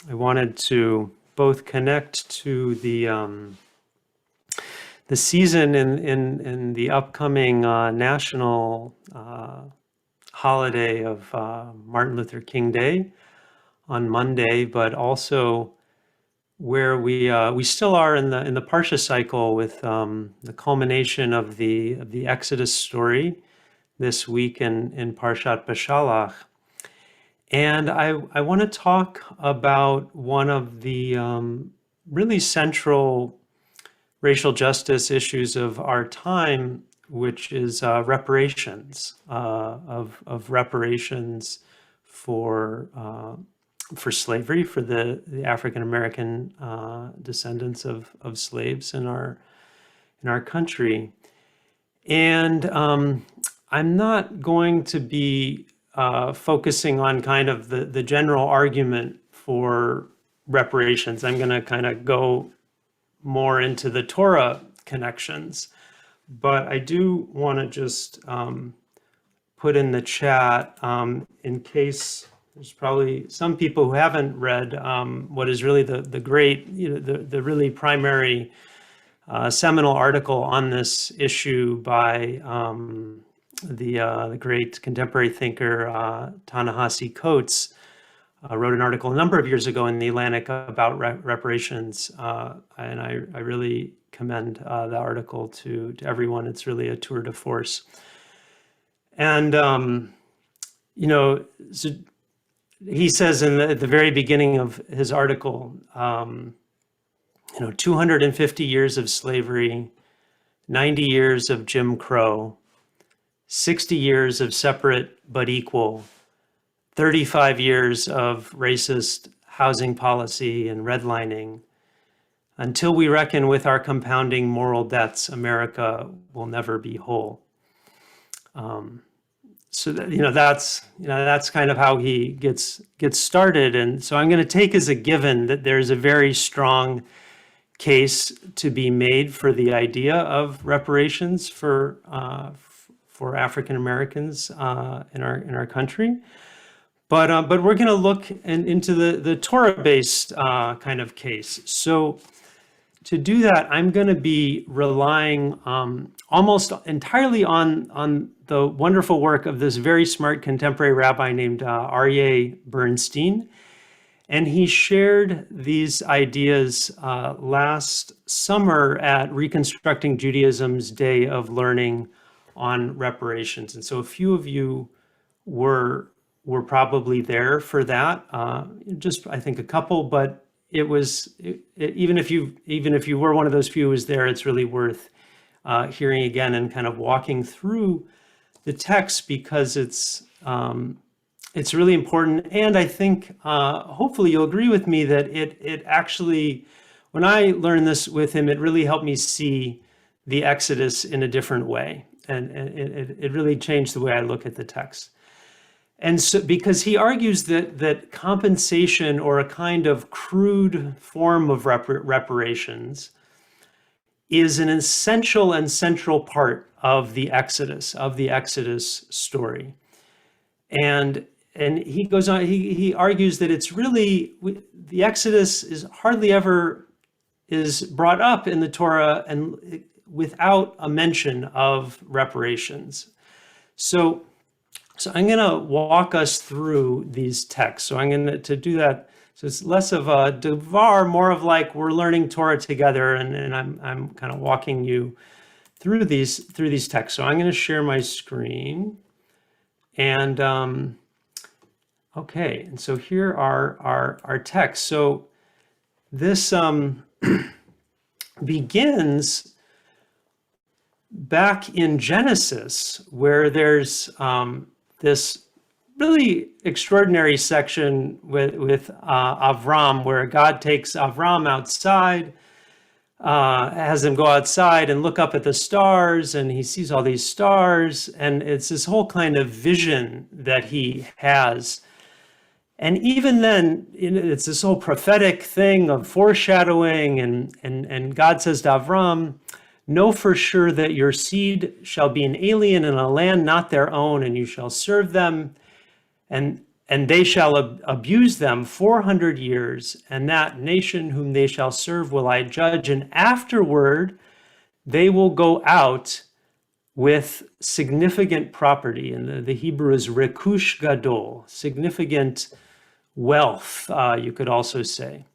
I wanted to both connect to the season in the upcoming national holiday of Martin Luther King Day on Monday, but also where we still are in the Parsha cycle with the culmination of the Exodus story this week in Parshat Beshalach. And I want to talk about one of the really central racial justice issues of our time, which is reparations, of reparations for slavery, for the African American descendants of slaves in our country. And I'm not going to be focusing on kind of the general argument for reparations. I'm going to kind of go more into the Torah connections, but I do want to just put in the chat in case there's probably some people who haven't read what is really the great, the really primary seminal article on this issue by the great contemporary thinker Ta-Nehisi Coates. Wrote an article a number of years ago in the Atlantic about reparations, and I really commend the article to everyone. It's really a tour de force. And, so he says at the very beginning of his article, 250 years of slavery, 90 years of Jim Crow, 60 years of separate but equal, 35 years of racist housing policy and redlining. Until we reckon with our compounding moral debts, America will never be whole. So that, that's kind of how he gets started. And so I'm going to take as a given that there's a very strong case to be made for the idea of reparations for African Americans in our country. But we're going to look into the Torah-based kind of case. So to do that, I'm going to be relying almost entirely on the wonderful work of this very smart contemporary rabbi named Aryeh Bernstein. And he shared these ideas last summer at Reconstructing Judaism's Day of Learning on reparations. And so a few of you were probably there for that, just I think a couple, but it was even if you were one of those few who was there, it's really worth hearing again and kind of walking through the text because it's really important. And I think hopefully you'll agree with me that it actually, when I learned this with him, it really helped me see the Exodus in a different way, and it really changed the way I look at the text. And so, because he argues that compensation, or a kind of crude form of reparations, is an essential and central part of the Exodus story. And he goes on, he argues that it's really, the Exodus is hardly ever is brought up in the Torah and without a mention of reparations. So I'm going to walk us through these texts. So I'm going to do that. So it's less of a devar, more of like we're learning Torah together, and I'm kind of walking you through these texts. So I'm going to share my screen, and okay. And so here are our texts. So this begins back in Genesis, where there's this really extraordinary section with Avram, where God takes Avram outside, has him go outside and look up at the stars, and he sees all these stars, and it's this whole kind of vision that he has. And even then, it's this whole prophetic thing of foreshadowing, and God says to Avram, "Know for sure that your seed shall be an alien in a land not their own, and you shall serve them." And and they shall abuse them 400 years, and that nation whom they shall serve will I judge, and afterward they will go out with significant property. And the Hebrew is rekush gadol, significant wealth, you could also say.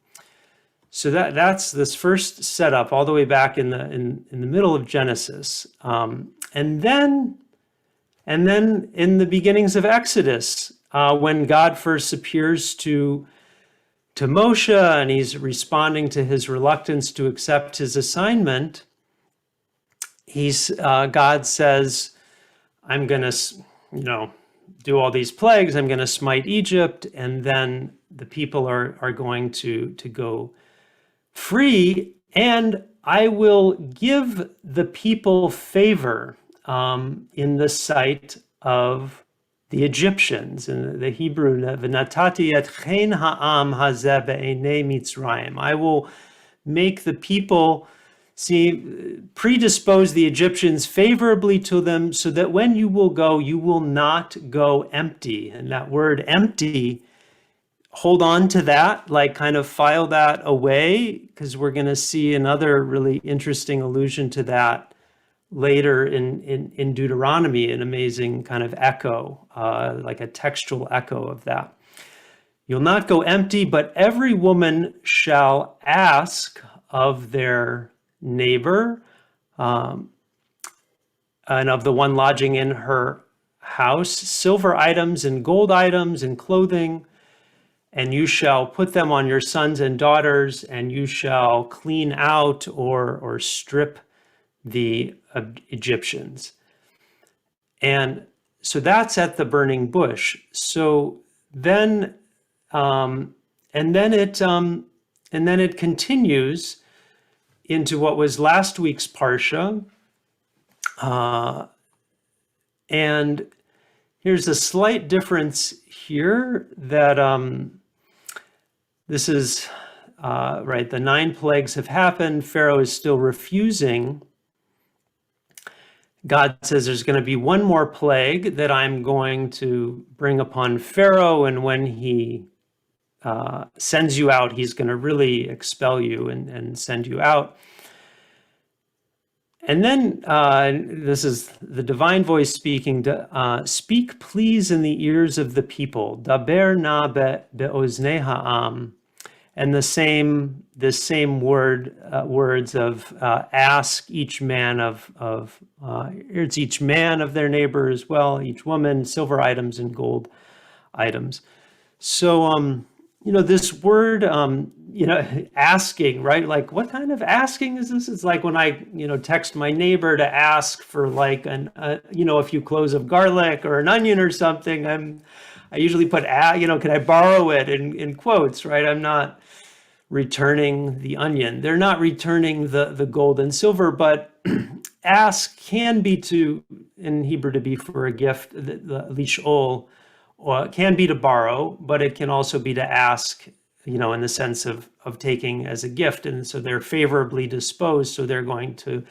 So that's this first setup all the way back in the middle of Genesis, and then in the beginnings of Exodus, when God first appears to Moshe, and he's responding to his reluctance to accept his assignment, God says, I'm going to, do all these plagues. I'm going to smite Egypt, and then the people are going to go free, and I will give the people favor in the sight of the Egyptians. In the Hebrew, v'natati et chen ha'am hazeh be'enei Mitzrayim. I will make the people predispose the Egyptians favorably to them, so that when you will go, you will not go empty. And that word empty, hold on to that, like kind of file that away, because we're going to see another really interesting allusion to that later in Deuteronomy, an amazing kind of echo, like a textual echo of that. You'll not go empty, but every woman shall ask of their neighbor, and of the one lodging in her house, silver items and gold items and clothing, and you shall put them on your sons and daughters, and you shall clean out or strip the Egyptians. And so that's at the burning bush. So then, and then it continues into what was last week's Parsha. And here's a slight difference here that this is, right, the 9 plagues have happened. Pharaoh is still refusing. God says there's going to be one more plague that I'm going to bring upon Pharaoh, and when he sends you out, he's going to really expel you and send you out. And then this is the divine voice speaking. Speak, please, in the ears of the people. Daber na be'oznei ha'am. And the same words of ask each man it's each man of their neighbor as well, each woman, silver items and gold items. So this word, asking, right? Like, what kind of asking is this? It's like when I, text my neighbor to ask for like a few cloves of garlic or an onion or something. I usually put, can I borrow it in quotes, right? I'm not returning the onion. They're not returning the gold and silver, but ask can be in Hebrew to be for a gift, the lish'ol, or can be to borrow, but it can also be to ask, in the sense of taking as a gift. And so they're favorably disposed, so they're going to,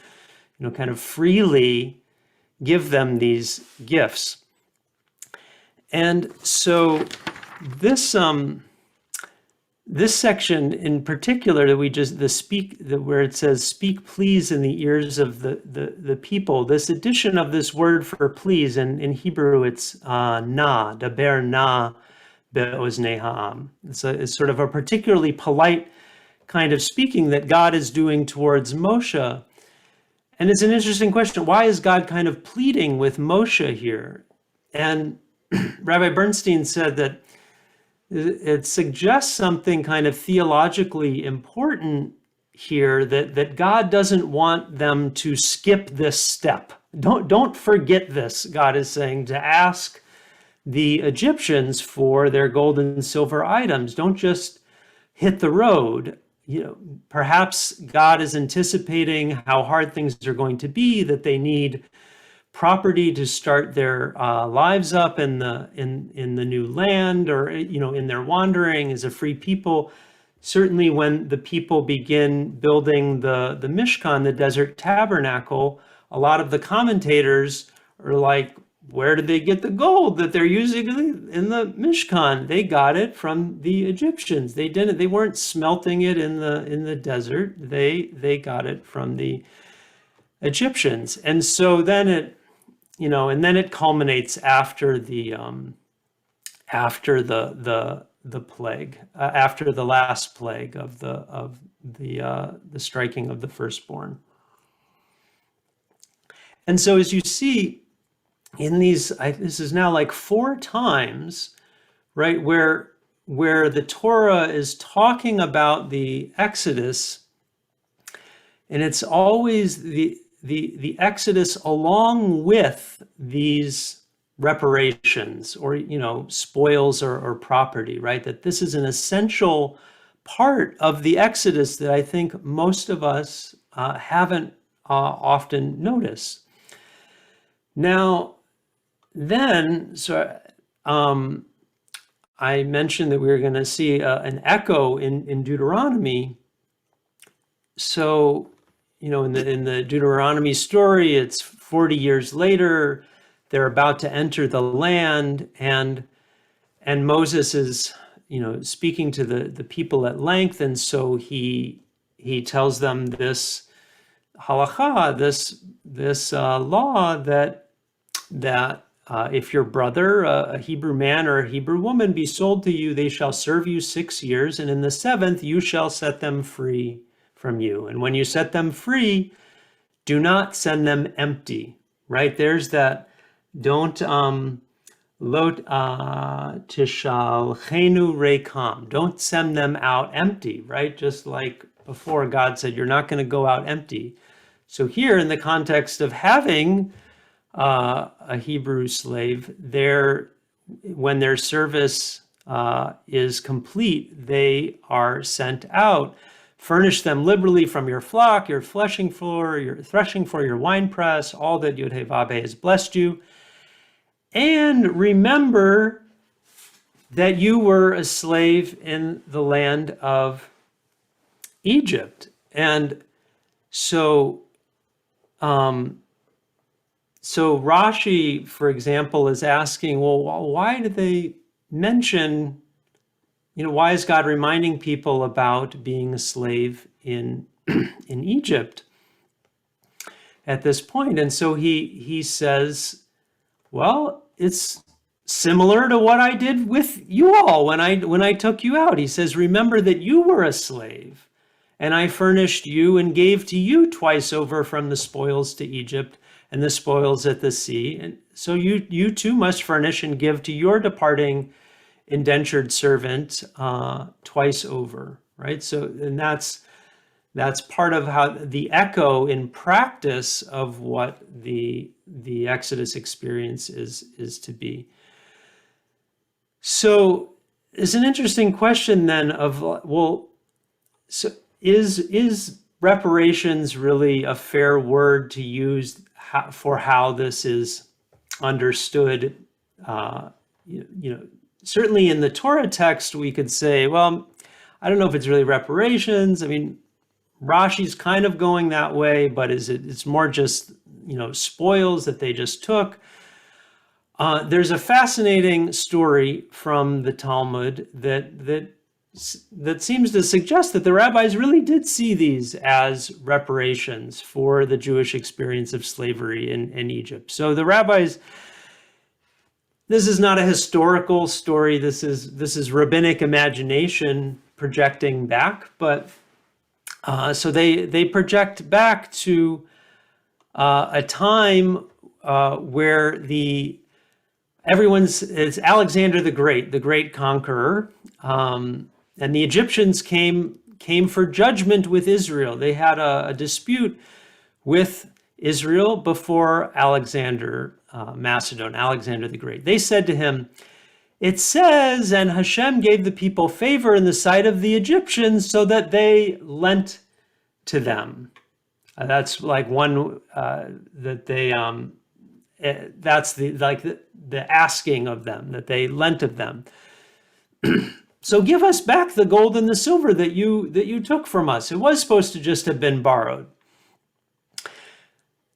kind of freely give them these gifts. And so this section in particular that where it says speak please in the ears of the people, this addition of this word for please, in Hebrew it's na, daber na be'oznei ha'am. It's sort of a particularly polite kind of speaking that God is doing towards Moshe. And it's an interesting question. Why is God kind of pleading with Moshe here? And Rabbi Bernstein said that it suggests something kind of theologically important here, that God doesn't want them to skip this step. Don't forget this, God is saying, to ask the Egyptians for their gold and silver items. Don't just hit the road. Perhaps God is anticipating how hard things are going to be, that they need property to start their lives up in the new land, or in their wandering as a free people. Certainly when the people begin building the Mishkan, the desert tabernacle, a lot of the commentators are like, where did they get the gold that they're using in the Mishkan? They got it from the Egyptians. They weren't smelting it in the desert. They got it from the Egyptians. And so then it culminates after the plague, after the last plague of the striking of the firstborn. And so as you see in these, this is now like 4 times, right, where the Torah is talking about the Exodus, and it's always the Exodus along with these reparations or, spoils or property, right? That this is an essential part of the Exodus that I think most of us haven't often noticed. Now, then, I mentioned that we were going to see an echo in Deuteronomy. So, in the Deuteronomy story, it's 40 years later. They're about to enter the land, and Moses is, speaking to the people at length, and so he tells them this halakha, this law that if your brother, a Hebrew man or a Hebrew woman, be sold to you, they shall serve you 6 years, and in the 7th you shall set them free from you. And when you set them free, do not send them empty, right? There's that, don't lot tishalchenu rekam, don't send them out empty, right? Just like before, God said, you're not going to go out empty. So here, in the context of having a Hebrew slave, when their service is complete, they are sent out. Furnish them liberally from your flock, your threshing floor, your winepress, all that Yod-Heh-Vav-Heh has blessed you. And remember that you were a slave in the land of Egypt. And so Rashi, for example, is asking, well, why did they mention, why is God reminding people about being a slave in Egypt at this point? And so he says, well, it's similar to what I did with you all when I took you out. He says, remember that you were a slave, and I furnished you and gave to you twice over from the spoils to Egypt and the spoils at the sea. And so you too must furnish and give to your departing indentured servant twice over, right? So, and that's part of how the echo in practice of what the Exodus experience is to be. So it's an interesting question then of, well, so is reparations really a fair word to use for how this is understood? Certainly in the Torah text, we could say, well, I don't know if it's really reparations. I mean, Rashi's kind of going that way, but it's more just, spoils that they just took. There's a fascinating story from the Talmud that seems to suggest that the rabbis really did see these as reparations for the Jewish experience of slavery in Egypt. So the rabbis, this is not a historical story. This is rabbinic imagination projecting back, but so they project back to a time where it's Alexander the great conqueror, and the Egyptians came for judgment with Israel. They had a dispute with Israel before Alexander Macedon, Alexander the Great. They said to him, it says, and Hashem gave the people favor in the sight of the Egyptians so that they lent to them. That's like one that they, that's the asking of them, that they lent of them. So give us back the gold and the silver that you took from us. It was supposed to just have been borrowed.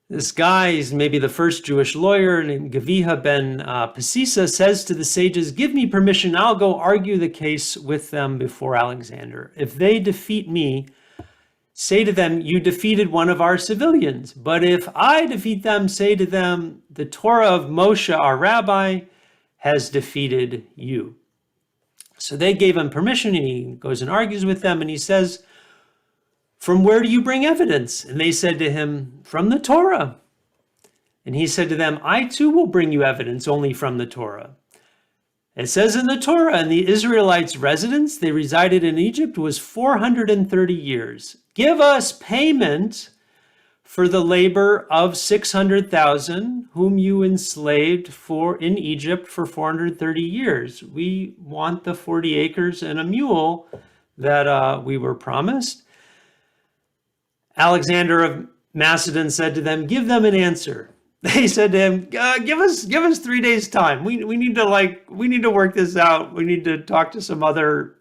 This guy, he's maybe the first Jewish lawyer named Gaviha ben Pasisa, says to the sages, give me permission, I'll go argue the case with them before Alexander. If they defeat me, say to them, you defeated one of our civilians. But if I defeat them, say to them, the Torah of Moshe, our rabbi, has defeated you. So they gave him permission, and he goes and argues with them, and he says, from where do you bring evidence? And they said to him, from the Torah. And he said to them, I too will bring you evidence only from the Torah. It says in the Torah, and the Israelites' residence, they resided in Egypt, was 430 years. Give us payment for the labor of 600,000 whom you enslaved in Egypt for 430 years. We want the 40 acres and a mule that we were promised. Alexander of Macedon said to them, give them an answer. They said to him, give us 3 days time. We need to work this out. We need to talk to some other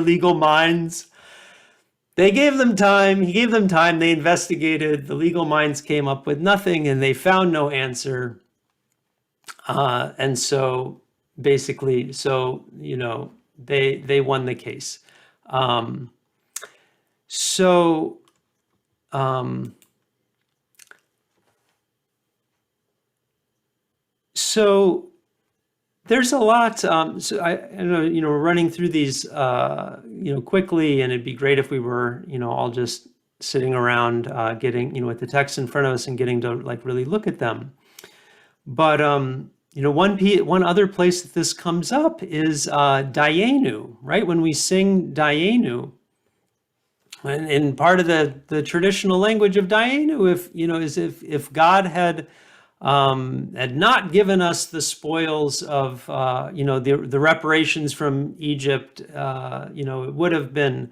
legal minds. They gave them time. He gave them time. They investigated. The legal minds came up with nothing, and they found no answer. And so basically, they won the case. So there's a lot. So I know, we're running through these, quickly, and it'd be great if we were, all just sitting around, getting, with the text in front of us and getting to really look at them. But one other place that this comes up is Dayenu, right? When we sing Dayenu, and in part of the traditional language of Dayenu, if God had not given us the spoils of the reparations from Egypt, it would have been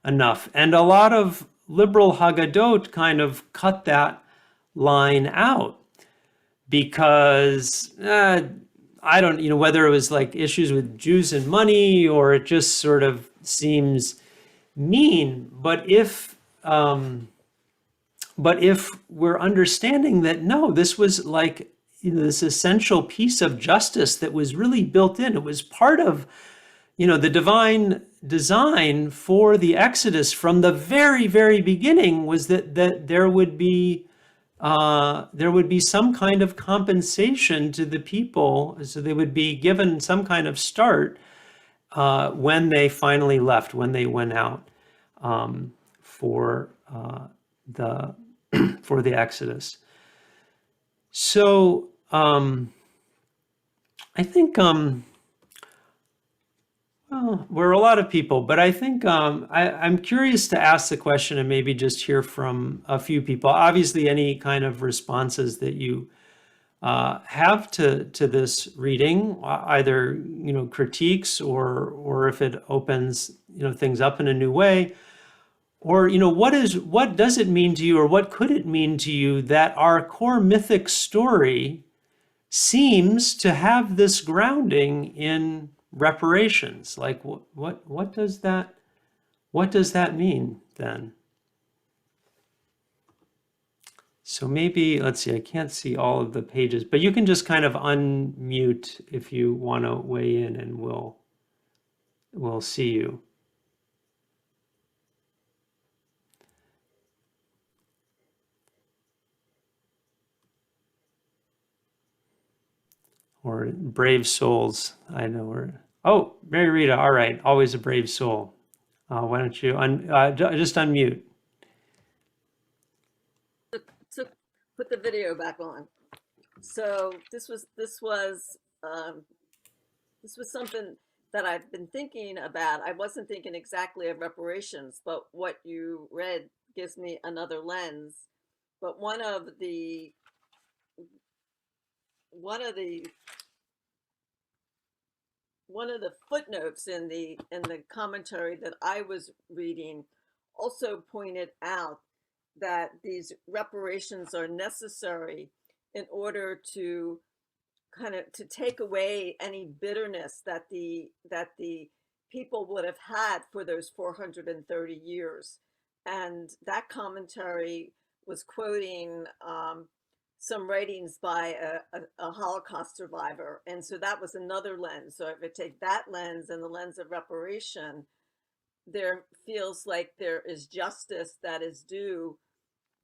enough. And a lot of liberal Haggadot kind of cut that line out because I don't, whether it was issues with Jews and money, or it just sort of seems mean. But if we're understanding that, no, this was this essential piece of justice that was really built in. It was part of, the divine design for the Exodus from the very, very beginning, was that there would be some kind of compensation to the people. So they would be given some kind of start when they finally left, when they went out for the Exodus. So I think we're a lot of people, but I think I'm curious to ask the question and maybe just hear from a few people. Obviously, any kind of responses that you have to this reading, either critiques or if it opens things up in a new way, or what does it mean to you, or what could it mean to you that our core mythic story seems to have this grounding in reparations? What does that mean then? So maybe, let's see, I can't see all of the pages, but you can just kind of unmute if you want to weigh in, and we'll see you. Or brave souls, I know we're, oh, Mary Rita, all right, always a brave soul. Why don't you just unmute? To put the video back on. So this was something that I've been thinking about. I wasn't thinking exactly of reparations, but what you read gives me another lens. But one of the footnotes in the commentary that I was reading also pointed out that these reparations are necessary in order to to take away any bitterness that the people would have had for those 430 years. And that commentary was quoting some writings by a Holocaust survivor. And so that was another lens. So if I take that lens and the lens of reparation, there feels like there is justice that is due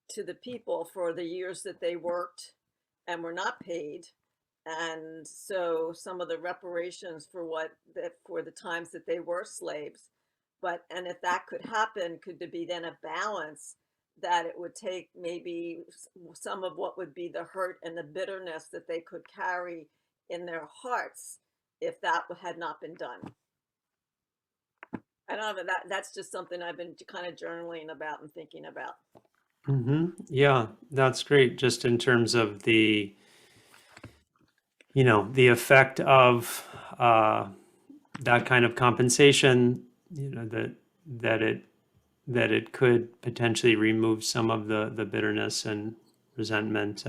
to the people for the years that they worked and were not paid. And so some of the reparations for for the times that they were slaves. But and if that could happen, could there be then a balance that it would take maybe some of what would be the hurt and the bitterness that they could carry in their hearts if that had not been done? I don't know, that's just something I've been kind of journaling about and thinking about. Yeah, that's great. Just in terms of the, the effect of that kind of compensation, that it could potentially remove some of the bitterness and resentment.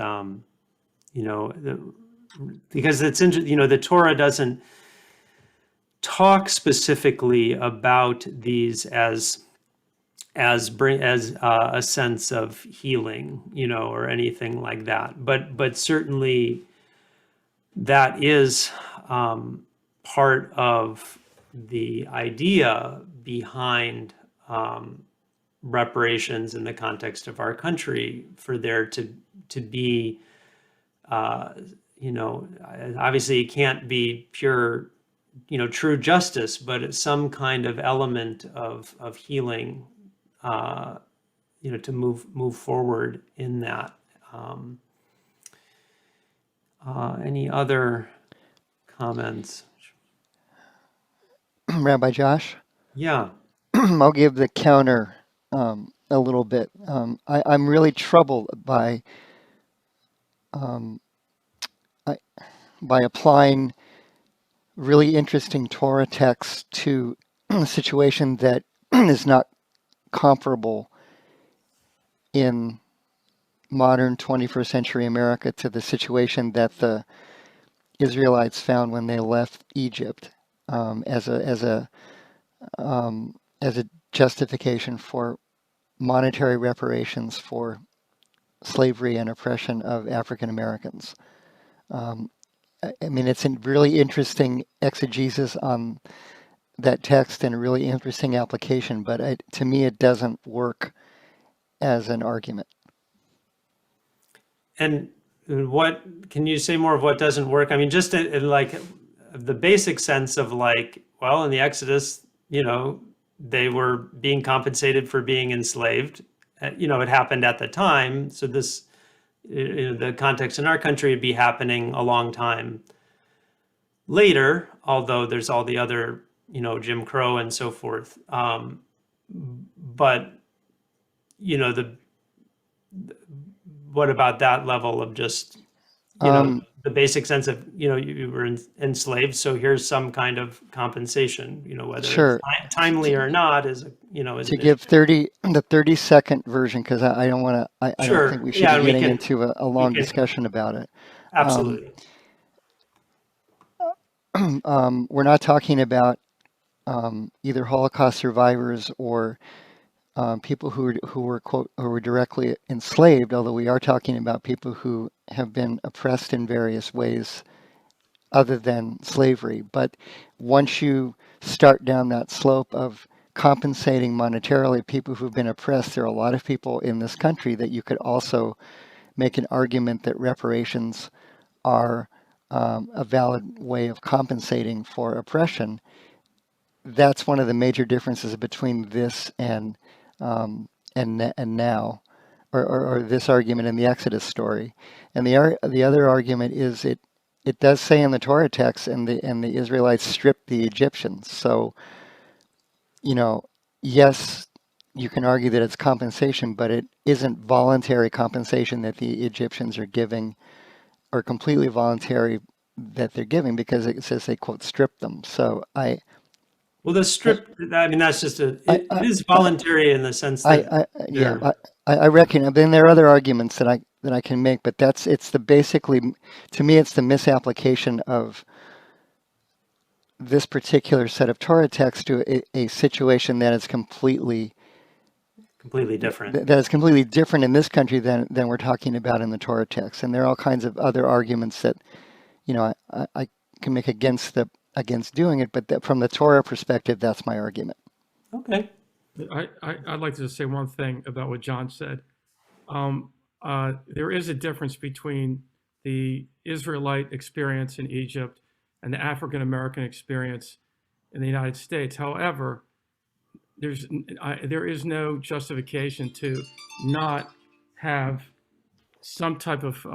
Because it's interesting, the Torah doesn't talk specifically about these as a sense of healing, or anything like that. But certainly that is part of the idea behind reparations in the context of our country, for there to be, obviously it can't be pure, true justice, but it's some kind of element of healing, to move forward in that. Any other comments? Rabbi Josh, Yeah. I'll give the counter a little bit. I'm really troubled by applying really interesting Torah texts to a situation that is not comparable in modern 21st century America to the situation that the Israelites found when they left Egypt, as a justification for monetary reparations for slavery and oppression of African Americans. I mean, it's a really interesting exegesis on that text and a really interesting application, but to me, it doesn't work as an argument. And what can you say more of what doesn't work? I mean, just in like the basic sense of like, well, in the Exodus, they were being compensated for being enslaved. It happened at the time. So this, the context in our country would be happening a long time later, although there's all the other, Jim Crow and so forth. But, what about that level of just, the basic sense of, you were enslaved, so here's some kind of compensation, whether Sure. it's timely or not is, is to give the 30-second version, because I don't want to, I Sure. don't think we should Yeah, be we getting can- into a long discussion about it. Absolutely. We're not talking about either Holocaust survivors or people who were quote who were directly enslaved, although we are talking about people who have been oppressed in various ways other than slavery. But once you start down that slope of compensating monetarily people who've been oppressed, there are a lot of people in this country that you could also make an argument that reparations are a valid way of compensating for oppression. That's one of the major differences between this and now, or this argument in the Exodus story. And the other argument is it does say in the Torah text, and the Israelites stripped the Egyptians. So, yes, you can argue that it's compensation, but it isn't voluntary compensation that the Egyptians are giving, or completely voluntary that they're giving, because it says they quote stripped them. So Well, the strip, I mean, that's just it is voluntary in the sense that I reckon. But then there are other arguments that I can make, but basically, to me, it's the misapplication of this particular set of Torah text to a situation that is completely completely different. that is completely different in this country than we're talking about in the Torah text. And there are all kinds of other arguments that, I can make against doing it, but that from the Torah perspective, that's my argument. Okay. I'd like to just say one thing about what John said. There is a difference between the Israelite experience in Egypt and the African American experience in the United States. However, there is no justification to not have some type of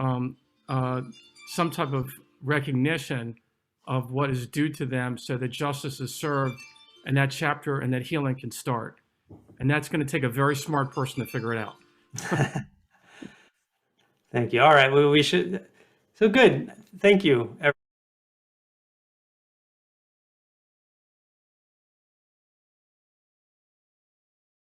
recognition of what is due to them, so that justice is served, and that chapter and that healing can start. And that's going to take a very smart person to figure it out. Thank you. All right. Well, we should. So good. Thank you.